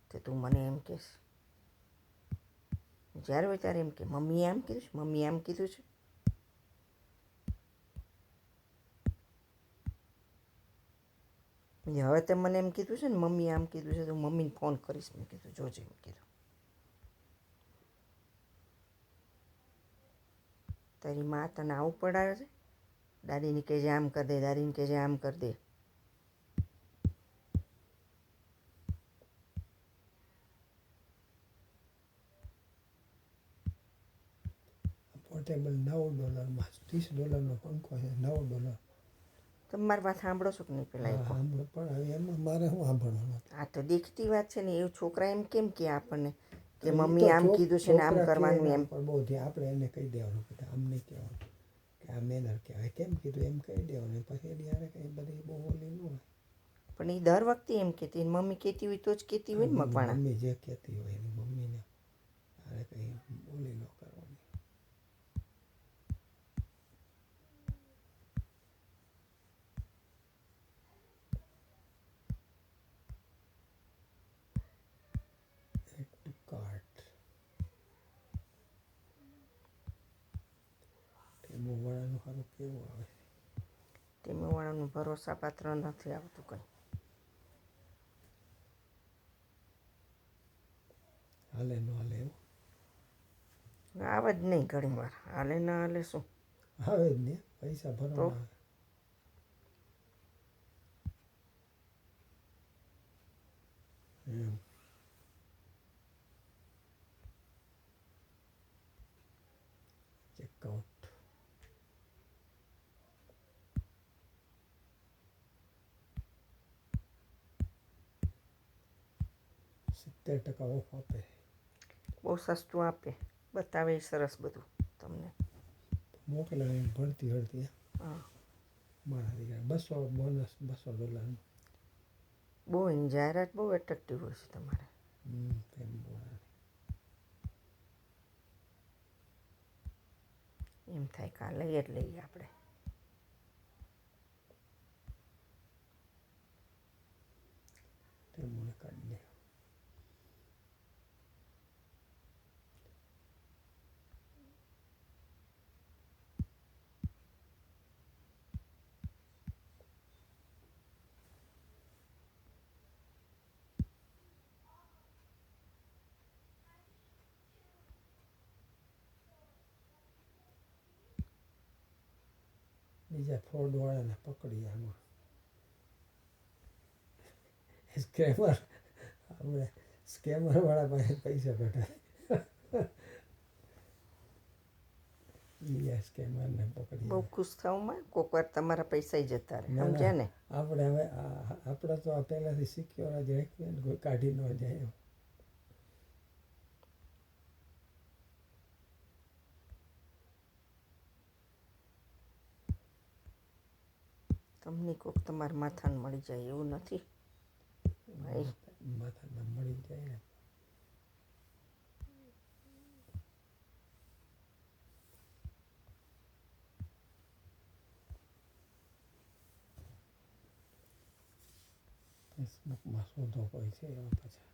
તો તું મને એમ કહેશ, જ્યારે હોય ત્યારે એમ કે મમ્મીએ આમ કીધું છે, મમ્મીએ આમ કીધું છે. હવે તે મને એમ કીધું છે ને મમ્મીએ આમ કીધું છે તો હું મમ્મીને ફોન કરીશ. મેં કીધું જોજે એમ કીધું. તારી મા તને આવું પડાવે છે, દાદીને કહેજે આમ કરી દે, દાદીને કહેજે આમ કરી દે. પોર્ટેબલ $9 $30નો પંખો છે. $9. તમારી વાત સાંભળો છો કે નહીં પેલા હા એ કહો. સાંભળો, પણ હવે એમાં મારે શું સાંભળવાનું? આ તો દેખતી વાત છે ને. એવું છોકરા એમ કેમ કે આપણને કે એ તો મમ્મી આમ કીધું છે ને આમ છોકરા કહે કરવાનું એના એમ. ઉપર બહુ ધ્યાન, આપણે એને કહી દેવાનું કે આમ નહીં કહેવાનું, કે આ મેનર કહેવાય, કેમ કીધું એમ કહી દેવાનું. પછી એની હારે કંઈ બધી બહુ ઓલી ન હોય. પણ એ દર વખતે એમ કહેતી, મમ્મી કહેતી હોય તો જ કહેતી હોય ને મકવાણા. મમ્મી જે કહેતી હોય એની મમ્મીને હારે કંઈ ઓલી ન કરવાની. Add to cart. ટેમ્પોવાળાનું સારું કેવું આવે? ટેમ્પોવાળાનું ભરોસાપાત્ર નથી આવતું કંઈ. હાલે ન હાલે એવું? આવે જ નહીં ઘણી વાર. હાલે ના હાલે શું? આવે જ નહીં, પૈસા તો ભરવાના આવે. એમ ચેકઆઉટ. 70% ઓફ આપે. બહુ સસ્તું આપે, બતાવે એ સરસ બધું તમને. મોકલાવે એમ ભરતી હરતી. હા, મારા દીકરા બોનસ $200. બહુ એની જાહેરાત બહુ એટ્રેક્ટિવ હોય છે તમારે. ટેમ્પોવાળાની. એમ થાય કે આ લઈએ જ લઈએ આપણે. ટેમ્પોને કાઢી દે. બીજા ફ્રોડવાળાને પકડી આમાં. આપણે સ્કેમરવાળા પાસે પૈસા કઢાય. બીજા સ્કેમરને પકડી બહુ આવે. ખુશ થવામાં કોઈક વાર તમારા પૈસા જતા રહે, ના ના, સમજ્યા ને. આપણે હવે આપણે તો આ પહેલાંથી સિક્યોર જ રાખીએ ને, કોઈ કાઢી ન જાય એમ. તમને કોઈક તમારા માથાને મળી જાય એવું નથી ભાઈ. માથાને મળી જાય ને. ફેસબુકમાં શોધો કોઈ છે એવા પાછા.